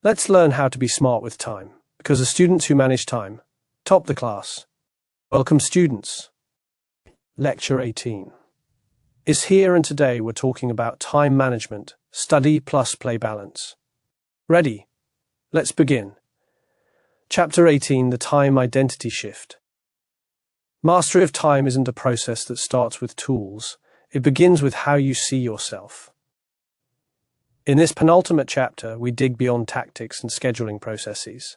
Let's learn how to be smart with time, because the students who manage time top the class. Welcome, students. Lecture 18 is here, and today we're talking about time management, study plus play balance. Ready? Let's begin. Chapter 18, the time identity shift. Mastery of time isn't a process that starts with tools. It begins with how you see yourself. In this penultimate chapter, we dig beyond tactics and scheduling processes.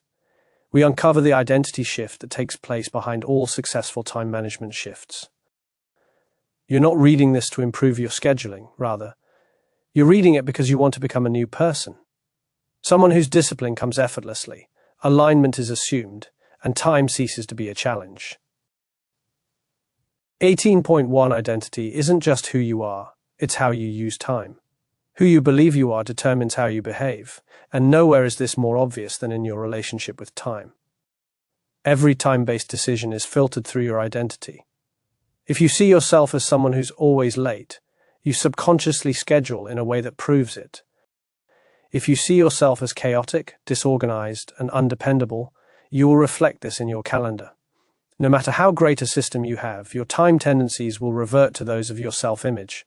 We uncover the identity shift that takes place behind all successful time management shifts. You're not reading this to improve your scheduling, rather, you're reading it because you want to become a new person. Someone whose discipline comes effortlessly, alignment is assumed, and time ceases to be a challenge. 18.1 Identity isn't just who you are, it's how you use time. Who you believe you are determines how you behave, and nowhere is this more obvious than in your relationship with time. Every time-based decision is filtered through your identity. If you see yourself as someone who's always late, you subconsciously schedule in a way that proves it. If you see yourself as chaotic, disorganized, and undependable, you will reflect this in your calendar. No matter how great a system you have, your time tendencies will revert to those of your self-image.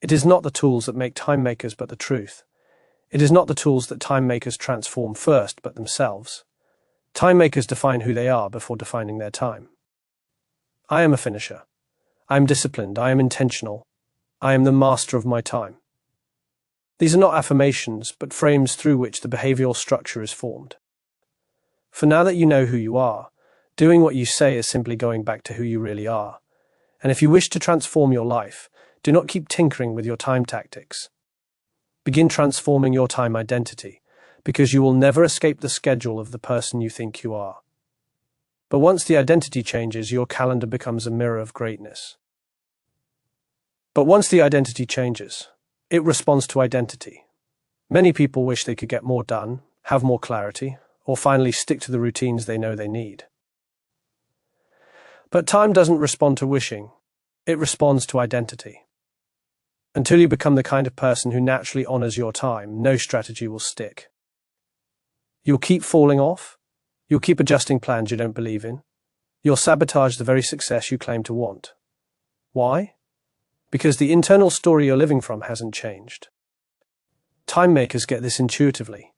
It is not the tools that make time makers, but the truth. It is not the tools that time makers transform first, but themselves. Time makers define who they are before defining their time. I am a finisher. I am disciplined. I am intentional. I am the master of my time. These are not affirmations, but frames through which the behavioral structure is formed. For now that you know who you are, doing what you say is simply going back to who you really are. And if you wish to transform your life, do not keep tinkering with your time tactics. Begin transforming your time identity, because you will never escape the schedule of the person you think you are. But once the identity changes, your calendar becomes a mirror of greatness. But once the identity changes, it responds to identity. Many people wish they could get more done, have more clarity, or finally stick to the routines they know they need. But time doesn't respond to wishing, it responds to identity. Until you become the kind of person who naturally honors your time, no strategy will stick. You'll keep falling off. You'll keep adjusting plans you don't believe in. You'll sabotage the very success you claim to want. Why? Because the internal story you're living from hasn't changed. Time makers get this intuitively.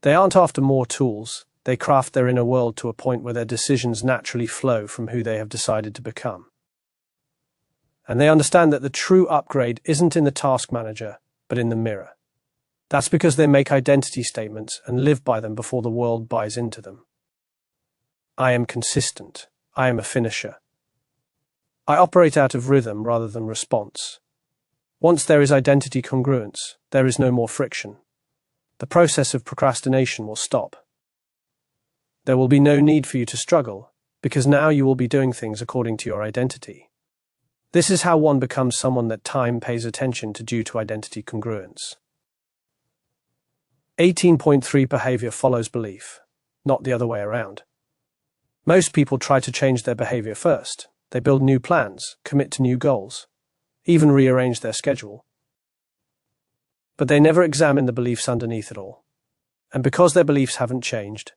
They aren't after more tools. They craft their inner world to a point where their decisions naturally flow from who they have decided to become. And they understand that the true upgrade isn't in the task manager, but in the mirror. That's because they make identity statements and live by them before the world buys into them. I am consistent. I am a finisher. I operate out of rhythm rather than response. Once there is identity congruence, there is no more friction. The process of procrastination will stop. There will be no need for you to struggle, because now you will be doing things according to your identity. This is how one becomes someone that time pays attention to due to identity congruence. 18.3 Behavior follows belief, not the other way around. Most people try to change their behavior first. They build new plans, commit to new goals, even rearrange their schedule. But they never examine the beliefs underneath it all. And because their beliefs haven't changed,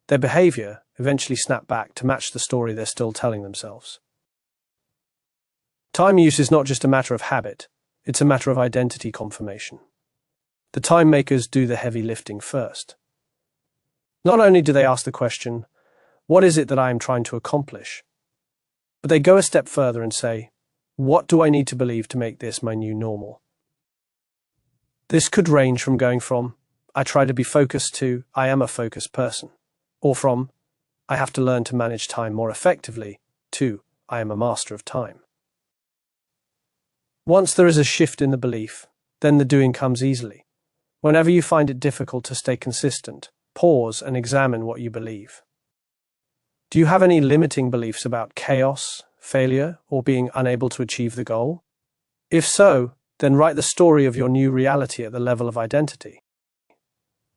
their behavior eventually snaps back to match the story they're still telling themselves. Time use is not just a matter of habit, it's a matter of identity confirmation. The time makers do the heavy lifting first. Not only do they ask the question, what is it that I am trying to accomplish? But they go a step further and say, what do I need to believe to make this my new normal? This could range from going from, I try to be focused to, I am a focused person. Or from, I have to learn to manage time more effectively, to, I am a master of time. Once there is a shift in the belief, then the doing comes easily. Whenever you find it difficult to stay consistent, pause and examine what you believe. Do you have any limiting beliefs about chaos, failure, or being unable to achieve the goal? If so, then write the story of your new reality at the level of identity.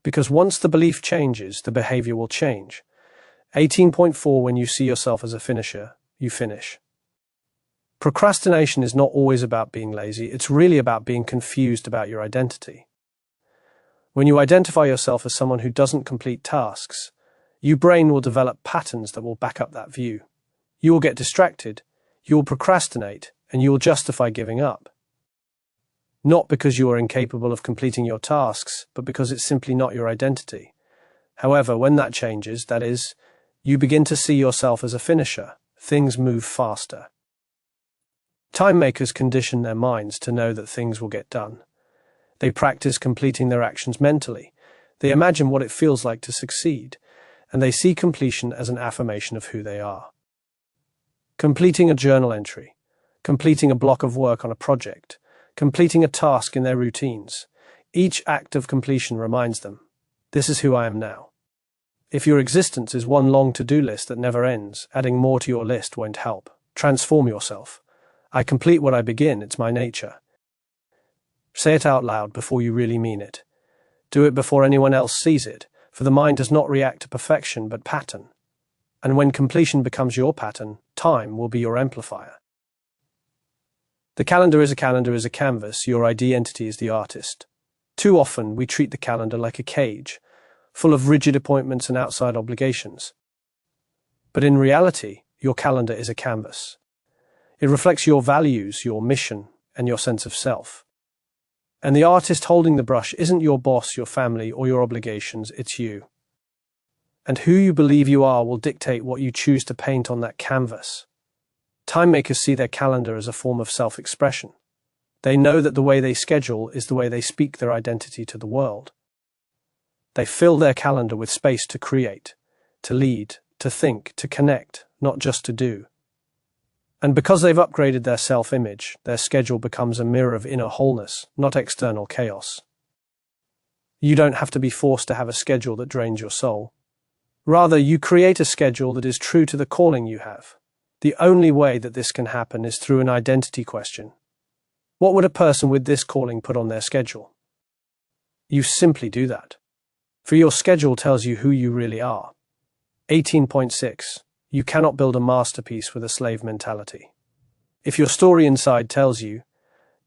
Because once the belief changes, the behavior will change. 18.4 When you see yourself as a finisher, you finish. Procrastination is not always about being lazy, it's really about being confused about your identity. When you identify yourself as someone who doesn't complete tasks, your brain will develop patterns that will back up that view. You will get distracted, you will procrastinate, and you will justify giving up. Not because you are incapable of completing your tasks, but because it's simply not your identity. However, when that changes, that is, you begin to see yourself as a finisher, things move faster. Time makers condition their minds to know that things will get done. They practice completing their actions mentally. They imagine what it feels like to succeed, and they see completion as an affirmation of who they are. Completing a journal entry, completing a block of work on a project, completing a task in their routines. Each act of completion reminds them, this is who I am now. If your existence is one long to-do list that never ends, adding more to your list won't help. Transform yourself. I complete what I begin, it's my nature. Say it out loud before you really mean it. Do it before anyone else sees it, for the mind does not react to perfection but pattern. And when completion becomes your pattern, time will be your amplifier. The calendar is a canvas, your identity is the artist. Too often we treat the calendar like a cage, full of rigid appointments and outside obligations. But in reality, your calendar is a canvas. It reflects your values, your mission, and your sense of self. And the artist holding the brush isn't your boss, your family, or your obligations, it's you. And who you believe you are will dictate what you choose to paint on that canvas. Time makers see their calendar as a form of self-expression. They know that the way they schedule is the way they speak their identity to the world. They fill their calendar with space to create, to lead, to think, to connect, not just to do. And because they've upgraded their self-image, their schedule becomes a mirror of inner wholeness, not external chaos. You don't have to be forced to have a schedule that drains your soul. Rather, you create a schedule that is true to the calling you have. The only way that this can happen is through an identity question. What would a person with this calling put on their schedule? You simply do that. For your schedule tells you who you really are. 18.6. You cannot build a masterpiece with a slave mentality. If your story inside tells you,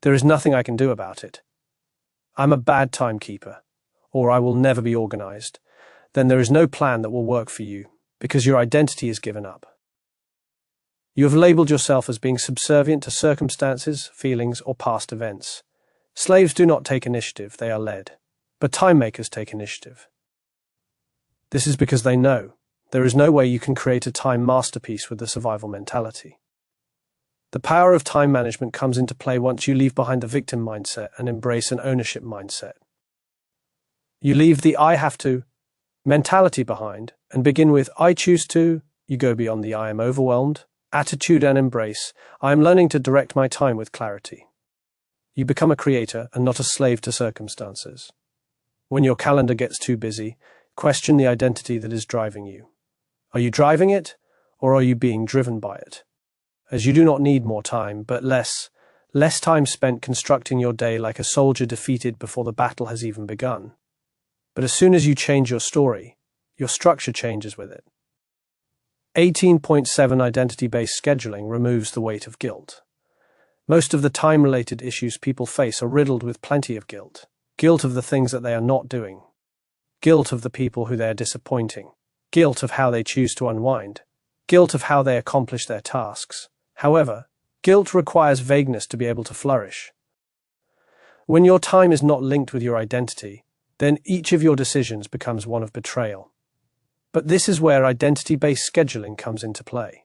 there is nothing I can do about it, I'm a bad timekeeper, or I will never be organized, then there is no plan that will work for you, because your identity is given up. You have labeled yourself as being subservient to circumstances, feelings, or past events. Slaves do not take initiative, they are led. But time makers take initiative. This is because they know there is no way you can create a time masterpiece with a survival mentality. The power of time management comes into play once you leave behind the victim mindset and embrace an ownership mindset. You leave the I have to mentality behind and begin with I choose to. You go beyond the I am overwhelmed attitude and embrace I am learning to direct my time with clarity. You become a creator and not a slave to circumstances. When your calendar gets too busy, question the identity that is driving you. Are you driving it, or are you being driven by it? As you do not need more time, but less time spent constructing your day like a soldier defeated before the battle has even begun. But as soon as you change your story, your structure changes with it. 18.7 Identity-based scheduling removes the weight of guilt. Most of the time-related issues people face are riddled with plenty of guilt. Guilt of the things that they are not doing. Guilt of the people who they are disappointing. Guilt of how they choose to unwind. Guilt of how they accomplish their tasks. However, guilt requires vagueness to be able to flourish. When your time is not linked with your identity, then each of your decisions becomes one of betrayal. But this is where identity-based scheduling comes into play.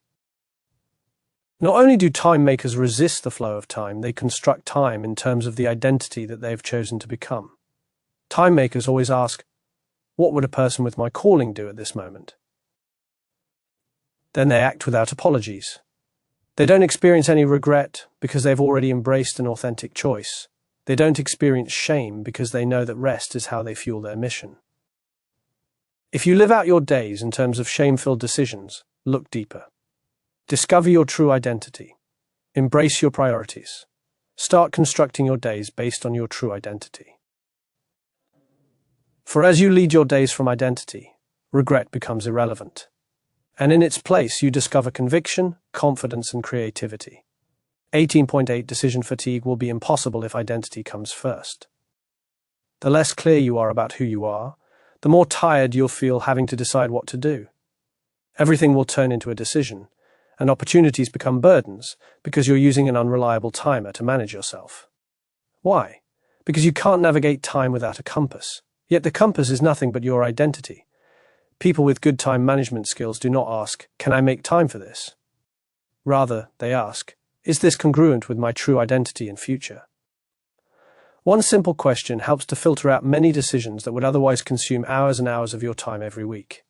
Not only do time makers resist the flow of time, they construct time in terms of the identity that they have chosen to become. Time makers always ask, what would a person with my calling do at this moment? Then they act without apologies. They don't experience any regret because they've already embraced an authentic choice. They don't experience shame because they know that rest is how they fuel their mission. If you live out your days in terms of shame-filled decisions, look deeper. Discover your true identity. Embrace your priorities. Start constructing your days based on your true identity. For as you lead your days from identity, regret becomes irrelevant. And in its place, you discover conviction, confidence, and creativity. 18.8 Decision fatigue will be impossible if identity comes first. The less clear you are about who you are, the more tired you'll feel having to decide what to do. Everything will turn into a decision, and opportunities become burdens because you're using an unreliable timer to manage yourself. Why? Because you can't navigate time without a compass. Yet the compass is nothing but your identity. People with good time management skills do not ask, "Can I make time for this?" Rather, they ask, "Is this congruent with my true identity and future?" One simple question helps to filter out many decisions that would otherwise consume hours and hours of your time every week.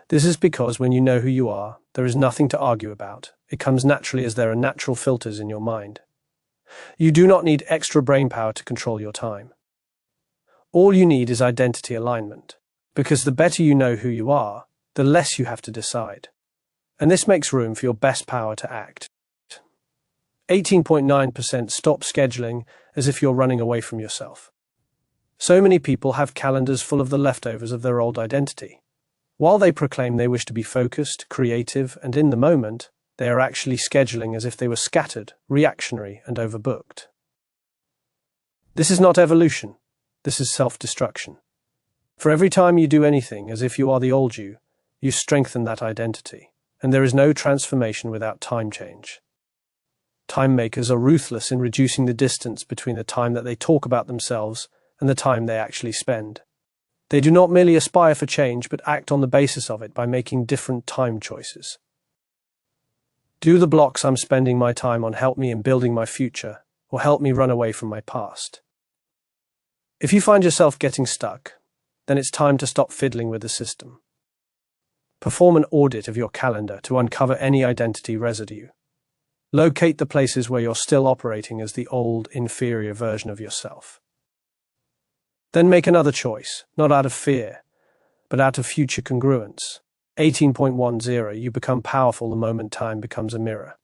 This is because when you know who you are, there is nothing to argue about. It comes naturally as there are natural filters in your mind. You do not need extra brain power to control your time. All you need is identity alignment, because the better you know who you are, the less you have to decide. And this makes room for your best power to act. 18.9% stop scheduling as if you're running away from yourself. So many people have calendars full of the leftovers of their old identity. While they proclaim they wish to be focused, creative, and in the moment, they are actually scheduling as if they were scattered, reactionary, and overbooked. This is not evolution. This is self-destruction. For every time you do anything as if you are the old you, you strengthen that identity, and there is no transformation without time change. Time makers are ruthless in reducing the distance between the time that they talk about themselves and the time they actually spend. They do not merely aspire for change, but act on the basis of it by making different time choices. Do the blocks I'm spending my time on help me in building my future, or help me run away from my past? If you find yourself getting stuck, then it's time to stop fiddling with the system. Perform an audit of your calendar to uncover any identity residue. Locate the places where you're still operating as the old, inferior version of yourself. Then make another choice, not out of fear, but out of future congruence. 18.10 You become powerful the moment time becomes a mirror.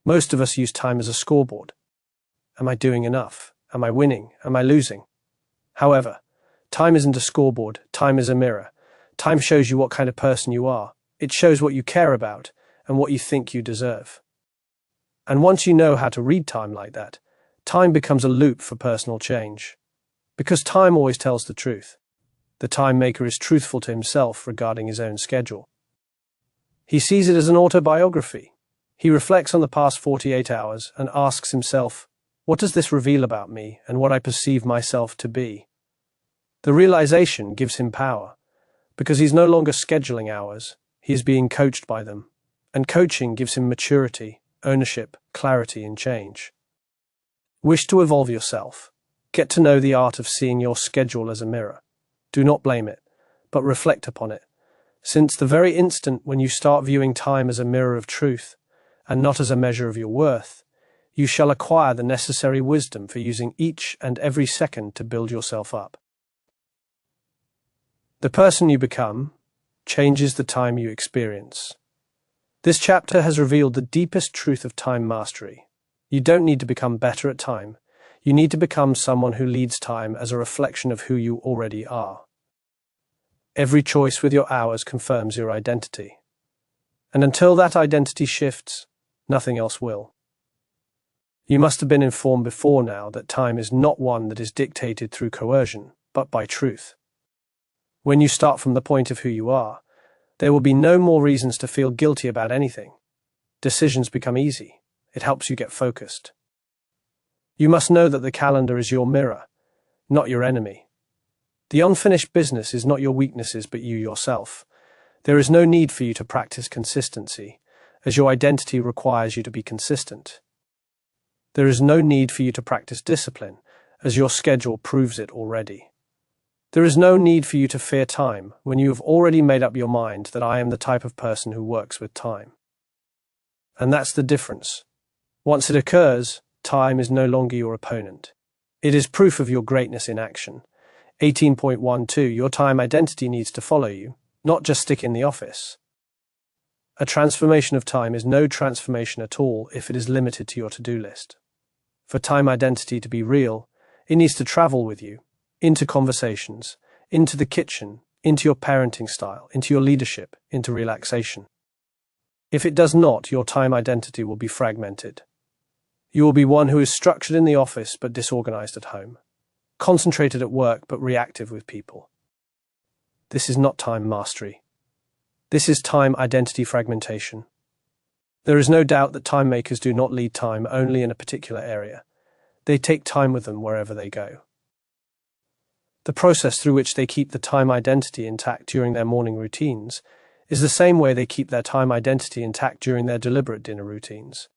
Most of us use time as a scoreboard. Am I doing enough? Am I winning? Am I losing? However, time isn't a scoreboard, time is a mirror. Time shows you what kind of person you are. It shows what you care about and what you think you deserve. And once you know how to read time like that, time becomes a loop for personal change. Because time always tells the truth. The time maker is truthful to himself regarding his own schedule. He sees it as an autobiography. He reflects on the past 48 hours and asks himself, what does this reveal about me and what I perceive myself to be? The realization gives him power, because he's no longer scheduling hours, he is being coached by them, and coaching gives him maturity, ownership, clarity, and change. Wish to evolve yourself. Get to know the art of seeing your schedule as a mirror. Do not blame it, but reflect upon it, since the very instant when you start viewing time as a mirror of truth, and not as a measure of your worth, you shall acquire the necessary wisdom for using each and every second to build yourself up. The person you become changes the time you experience. This chapter has revealed the deepest truth of time mastery. You don't need to become better at time. You need to become someone who leads time as a reflection of who you already are. Every choice with your hours confirms your identity. And until that identity shifts, nothing else will. You must have been informed before now that time is not one that is dictated through coercion, but by truth. When you start from the point of who you are, there will be no more reasons to feel guilty about anything. Decisions become easy. It helps you get focused. You must know that the calendar is your mirror, not your enemy. The unfinished business is not your weaknesses, but you yourself. There is no need for you to practice consistency, as your identity requires you to be consistent. There is no need for you to practice discipline, as your schedule proves it already. There is no need for you to fear time when you have already made up your mind that I am the type of person who works with time. And that's the difference. Once it occurs, time is no longer your opponent. It is proof of your greatness in action. 18.12 Your time identity needs to follow you, not just stick in the office. A transformation of time is no transformation at all if it is limited to your to-do list. For time identity to be real, it needs to travel with you, into conversations, into the kitchen, into your parenting style, into your leadership, into relaxation. If it does not, your time identity will be fragmented. You will be one who is structured in the office but disorganized at home. concentrated at work but reactive with people. This is not time mastery. This is time identity fragmentation. There is no doubt that time makers do not lead time only in a particular area. They take time with them wherever they go. The process through which they keep the time identity intact during their morning routines is the same way they keep their time identity intact during their deliberate dinner routines.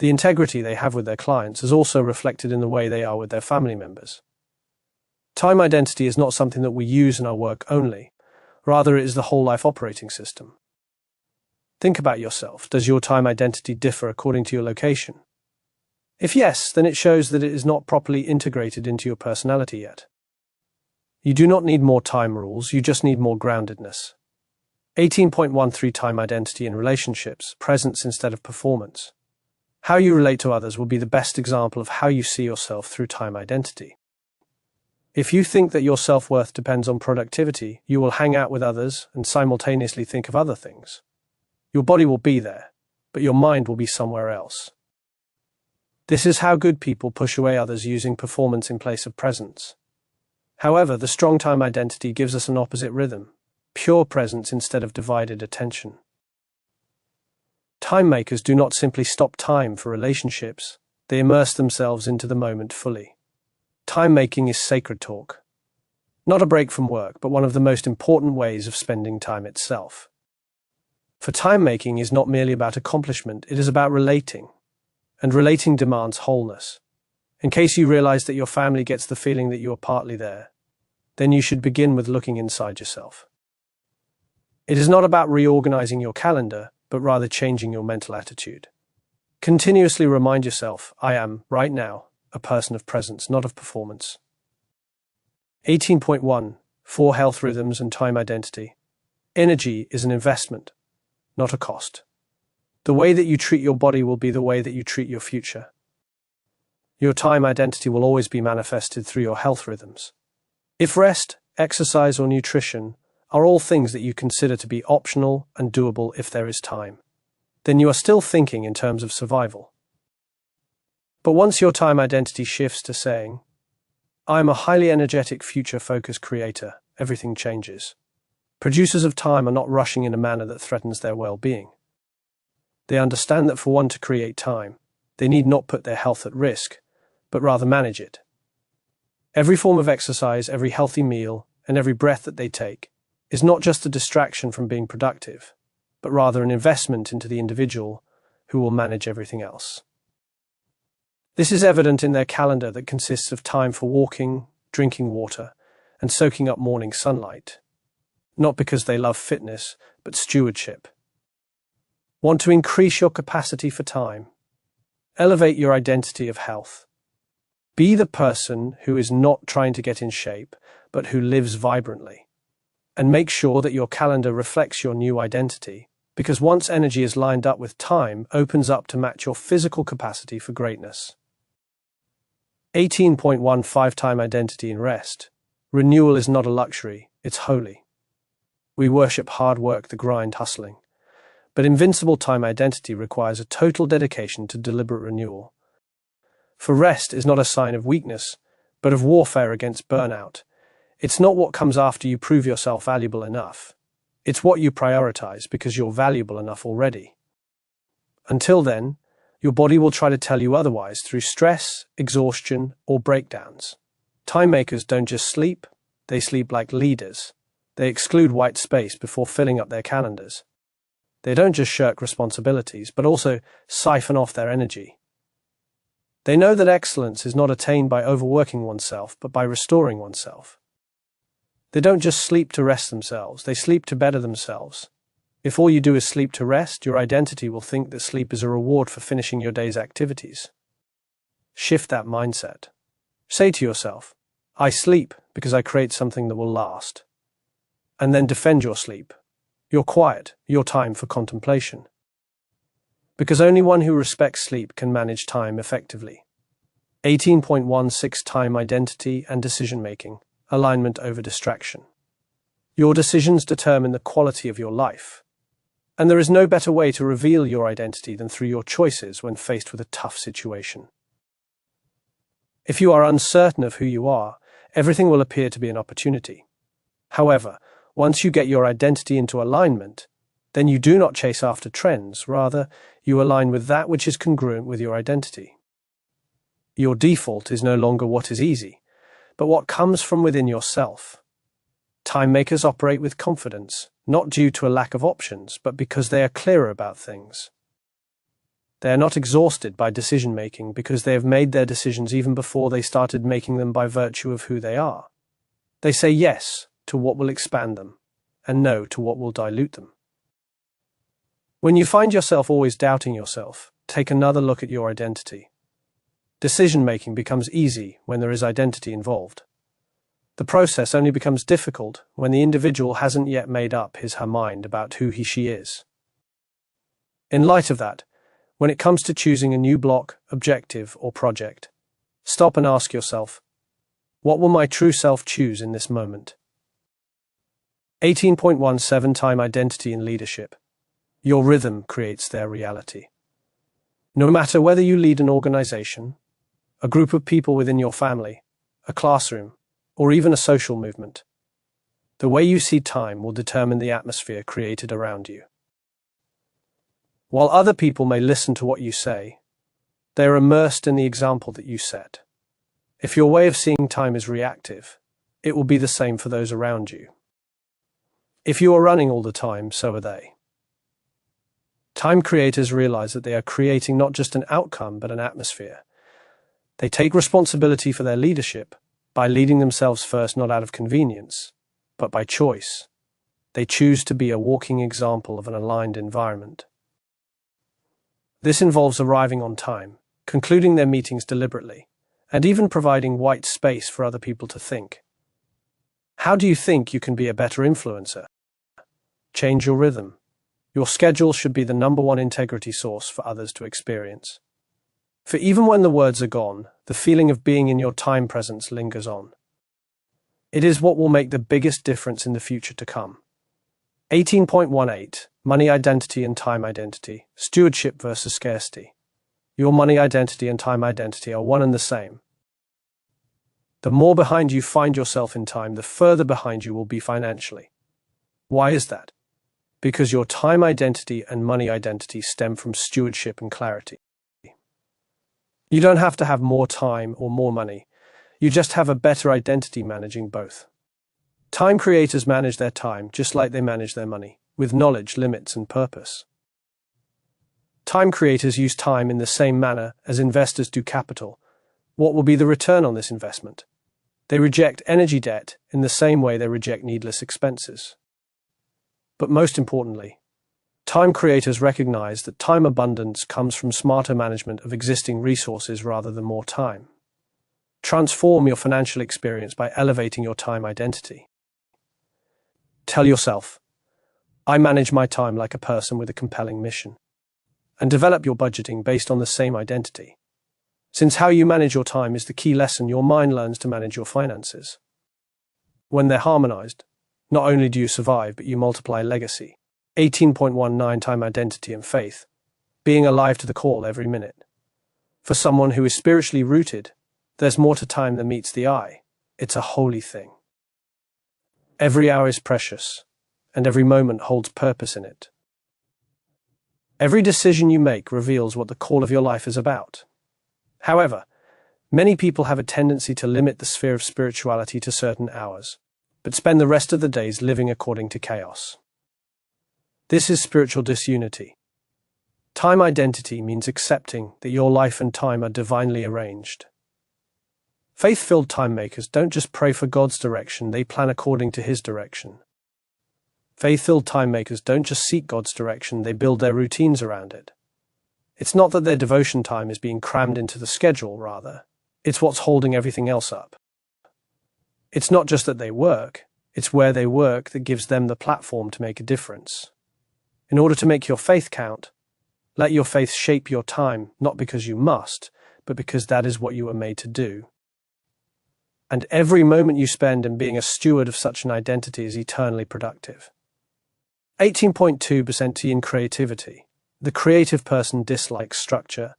The integrity they have with their clients is also reflected in the way they are with their family members. Time identity is not something that we use in our work only, rather it is the whole life operating system. Think about yourself. Does your time identity differ according to your location? If yes, then it shows that it is not properly integrated into your personality yet. You do not need more time rules, you just need more groundedness. 18.13 Time identity in relationships, presence instead of performance. How you relate to others will be the best example of how you see yourself through time identity. If you think that your self-worth depends on productivity, you will hang out with others and simultaneously think of other things. Your body will be there, but your mind will be somewhere else. This is how good people push away others using performance in place of presence. However, the strong time identity gives us an opposite rhythm, pure presence instead of divided attention. Time makers do not simply stop time for relationships, they immerse themselves into the moment fully. Time making is sacred talk. Not a break from work, but one of the most important ways of spending time itself. For time making is not merely about accomplishment, it is about relating. And relating demands wholeness. In case you realize that your family gets the feeling that you are partly there, then you should begin with looking inside yourself. It is not about reorganizing your calendar, but rather changing your mental attitude. Continuously remind yourself, I am, right now, a person of presence, not of performance. 18.1 4 Health rhythms and time identity. Energy is an investment, not a cost. The way that you treat your body will be the way that you treat your future. Your time identity will always be manifested through your health rhythms. If rest, exercise, or nutrition are all things that you consider to be optional and doable if there is time, then you are still thinking in terms of survival. But once your time identity shifts to saying, I am a highly energetic, future-focused creator, everything changes. Producers of time are not rushing in a manner that threatens their well-being. They understand that for one to create time, they need not put their health at risk, but rather manage it. Every form of exercise, every healthy meal, and every breath that they take is not just a distraction from being productive, but rather an investment into the individual who will manage everything else. This is evident in their calendar that consists of time for walking, drinking water, and soaking up morning sunlight. Not because they love fitness, but stewardship. Want to increase your capacity for time? Elevate your identity of health. Be the person who is not trying to get in shape, but who lives vibrantly. And make sure that your calendar reflects your new identity, because once energy is lined up with time, opens up to match your physical capacity for greatness. 18.15 Time identity in rest. Renewal is not a luxury, it's holy. We worship hard work, the grind, hustling. But invincible time identity requires a total dedication to deliberate renewal. For rest is not a sign of weakness, but of warfare against burnout. It's not what comes after you prove yourself valuable enough. It's what you prioritize because you're valuable enough already. Until then, your body will try to tell you otherwise through stress, exhaustion, or breakdowns. Time makers don't just sleep, they sleep like leaders. They exclude white space before filling up their calendars. They don't just shirk responsibilities, but also siphon off their energy. They know that excellence is not attained by overworking oneself, but by restoring oneself. They don't just sleep to rest themselves, they sleep to better themselves. If all you do is sleep to rest, your identity will think that sleep is a reward for finishing your day's activities. Shift that mindset. Say to yourself, I sleep because I create something that will last. And then defend your sleep, your quiet, your time for contemplation. Because only one who respects sleep can manage time effectively. 18.16 Time identity and decision-making. Alignment over distraction. Your decisions determine the quality of your life. And there is no better way to reveal your identity than through your choices when faced with a tough situation. If you are uncertain of who you are, everything will appear to be an opportunity. However, once you get your identity into alignment, then you do not chase after trends, rather, you align with that which is congruent with your identity. Your default is no longer what is easy, but what comes from within yourself. Time makers operate with confidence, not due to a lack of options, but because they are clearer about things. They are not exhausted by decision-making because they have made their decisions even before they started making them by virtue of who they are. They say yes to what will expand them, and no to what will dilute them. When you find yourself always doubting yourself, take another look at your identity. Decision-making becomes easy when there is identity involved. The process only becomes difficult when the individual hasn't yet made up his/her mind about who he/she is. In light of that, when it comes to choosing a new block, objective, or project, stop and ask yourself, what will my true self choose in this moment? 18.17 Time Identity in Leadership. Your rhythm creates their reality. No matter whether you lead an organization, a group of people within your family, a classroom, or even a social movement, the way you see time will determine the atmosphere created around you. While other people may listen to what you say, they are immersed in the example that you set. If your way of seeing time is reactive, it will be the same for those around you. If you are running all the time, so are they. Time creators realize that they are creating not just an outcome, but an atmosphere. They take responsibility for their leadership by leading themselves first, not out of convenience, but by choice. They choose to be a walking example of an aligned environment. This involves arriving on time, concluding their meetings deliberately, and even providing white space for other people to think. How do you think you can be a better influencer? Change your rhythm. Your schedule should be the number one integrity source for others to experience. For even when the words are gone, the feeling of being in your time presence lingers on. It is what will make the biggest difference in the future to come. 18.18 Money Identity and Time Identity. Stewardship versus scarcity. Your money identity and time identity are one and the same. The more behind you find yourself in time, the further behind you will be financially. Why is that? Because your time identity and money identity stem from stewardship and clarity. You don't have to have more time or more money. You just have a better identity managing both. Time creators manage their time just like they manage their money, with knowledge, limits, and purpose. Time creators use time in the same manner as investors do capital. What will be the return on this investment? They reject energy debt in the same way they reject needless expenses. But most importantly, time creators recognize that time abundance comes from smarter management of existing resources rather than more time. Transform your financial experience by elevating your time identity. Tell yourself, I manage my time like a person with a compelling mission. And develop your budgeting based on the same identity. Since how you manage your time is the key lesson, your mind learns to manage your finances. When they're harmonized, not only do you survive, but you multiply legacy. 18.19 Time Identity and Faith. Being alive to the call every minute. For someone who is spiritually rooted, there's more to time than meets the eye. It's a holy thing. Every hour is precious, and every moment holds purpose in it. Every decision you make reveals what the call of your life is about. However, many people have a tendency to limit the sphere of spirituality to certain hours, but spend the rest of the days living according to chaos. This is spiritual disunity. Time identity means accepting that your life and time are divinely arranged. Faith-filled time makers don't just pray for God's direction, they plan according to His direction. Faith-filled time makers don't just seek God's direction, they build their routines around it. It's not that their devotion time is being crammed into the schedule, rather. It's what's holding everything else up. It's not just that they work, it's where they work that gives them the platform to make a difference. In order to make your faith count, let your faith shape your time, not because you must, but because that is what you were made to do. And every moment you spend in being a steward of such an identity is eternally productive. 18.2% in creativity. The creative person dislikes structure.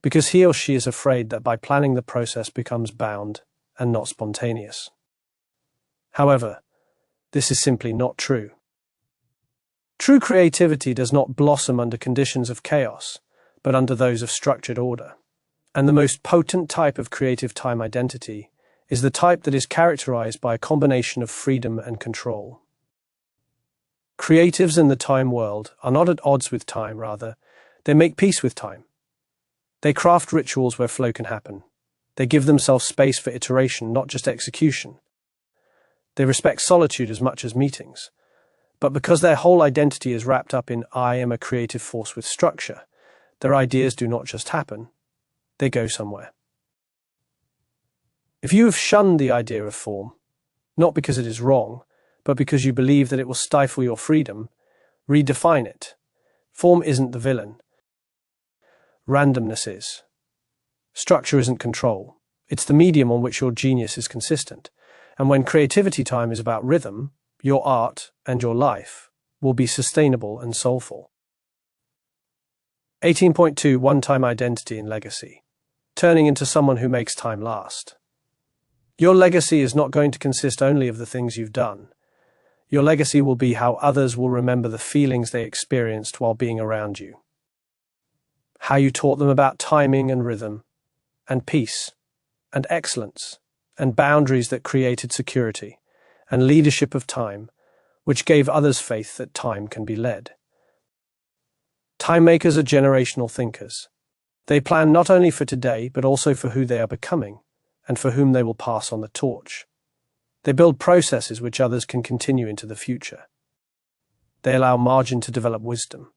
because he or she is afraid that by planning the process becomes bound and not spontaneous. However, this is simply not true. True creativity does not blossom under conditions of chaos, but under those of structured order. And the most potent type of creative time identity is the type that is characterized by a combination of freedom and control. Creatives in the time world are not at odds with time, rather, they make peace with time. They craft rituals where flow can happen. They give themselves space for iteration, not just execution. They respect solitude as much as meetings. But because their whole identity is wrapped up in "I am a creative force with structure," their ideas do not just happen, they go somewhere. If you have shunned the idea of form, not because it is wrong, but because you believe that it will stifle your freedom, redefine it. Form isn't the villain. Randomness is. Structure isn't control. It's the medium on which your genius is consistent. And when creativity time is about rhythm, your art and your life will be sustainable and soulful. 18.2 One-time identity and legacy. Turning into someone who makes time last. Your legacy is not going to consist only of the things you've done. Your legacy will be how others will remember the feelings they experienced while being around you. How you taught them about timing and rhythm, and peace, and excellence, and boundaries that created security, and leadership of time, which gave others faith that time can be led. Time makers are generational thinkers. They plan not only for today, but also for who they are becoming, and for whom they will pass on the torch. They build processes which others can continue into the future. They allow margin to develop wisdom.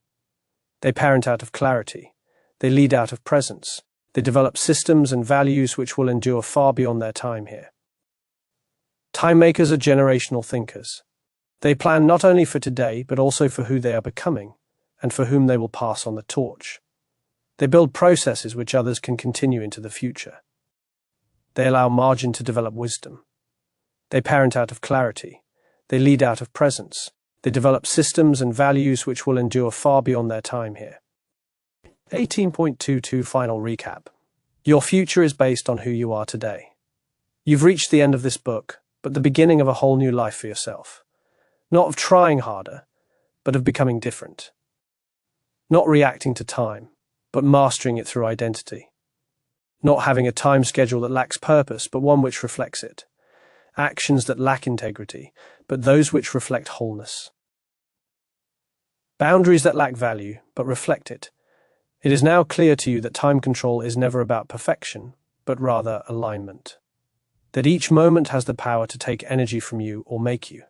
They parent out of clarity. They lead out of presence. They develop systems and values which will endure far beyond their time here. Time makers are generational thinkers. They plan not only for today, but also for who they are becoming, and for whom they will pass on the torch. They build processes which others can continue into the future. They allow margin to develop wisdom. They parent out of clarity. They lead out of presence. They develop systems and values which will endure far beyond their time here. 18.22 Final recap. Your future is based on who you are today. You've reached the end of this book, but the beginning of a whole new life for yourself. Not of trying harder, but of becoming different. Not reacting to time, but mastering it through identity. Not having a time schedule that lacks purpose, but one which reflects it. Actions that lack integrity, but those which reflect wholeness. Boundaries that lack value, but reflect it. It is now clear to you that time control is never about perfection, but rather alignment. That each moment has the power to take energy from you or make you.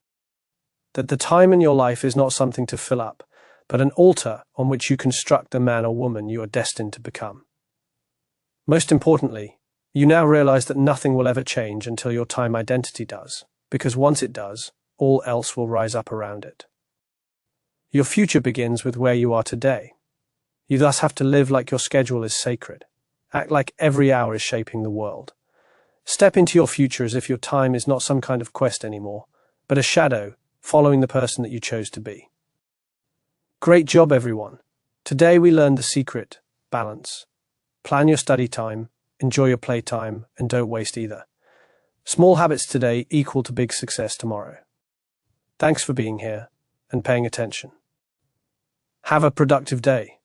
That the time in your life is not something to fill up, but an altar on which you construct the man or woman you are destined to become. Most importantly, you now realize that nothing will ever change until your time identity does, because once it does, all else will rise up around it. Your future begins with where you are today. You thus have to live like your schedule is sacred. Act like every hour is shaping the world. Step into your future as if your time is not some kind of quest anymore, but a shadow following the person that you chose to be. Great job, everyone. Today we learned the secret: balance. Plan your study time, enjoy your playtime, and don't waste either. Small habits today equal to big success tomorrow. Thanks for being here and paying attention. Have a productive day.